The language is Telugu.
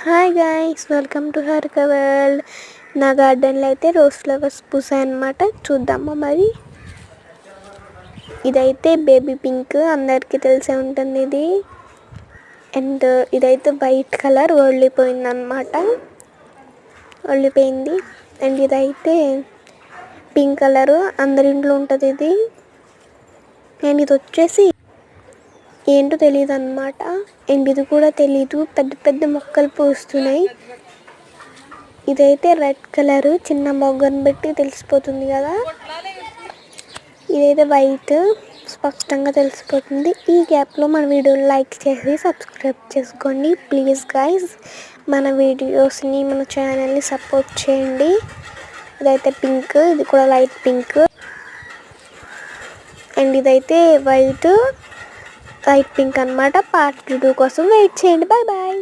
Hi guys, welcome to Harika world. నా గార్డెన్లో అయితే రోజ్ ఫ్లవర్స్ పూసాయి అన్నమాట. చూద్దామా మరి. ఇదైతే బేబీ పింక్, అందరికీ తెలిసే ఉంటుంది ఇది. అండ్ ఇదైతే వైట్ కలర్ ఒళ్ళిపోయింది అన్నమాట. ఒళ్ళిపోయింది. అండ్ ఇదైతే పింక్ కలరు, అందరి ఇంట్లో ఉంటుంది ఇది. అండ్ ఇది వచ్చేసి ఏంటో తెలియదు అన్నమాట. అండ్ ఇది కూడా తెలీదు, పెద్ద పెద్ద మొక్కలు పూస్తున్నాయి. ఇదైతే రెడ్ కలర్, చిన్న మొగ్గను బట్టి తెలిసిపోతుంది కదా. ఇదైతే వైట్, స్పష్టంగా తెలిసిపోతుంది. ఈ గ్యాప్లో మన వీడియోని లైక్ చేసి సబ్స్క్రైబ్ చేసుకోండి ప్లీజ్ గైస్. మన వీడియోస్ని, మన ఛానల్ని సపోర్ట్ చేయండి. ఇదైతే పింక్, ఇది కూడా లైట్ పింక్. అండ్ ఇదైతే వైట్ పింక్ అన్నమాట. పార్ట్ 2 కోసం వెయిట్ చేయండి. Bye bye.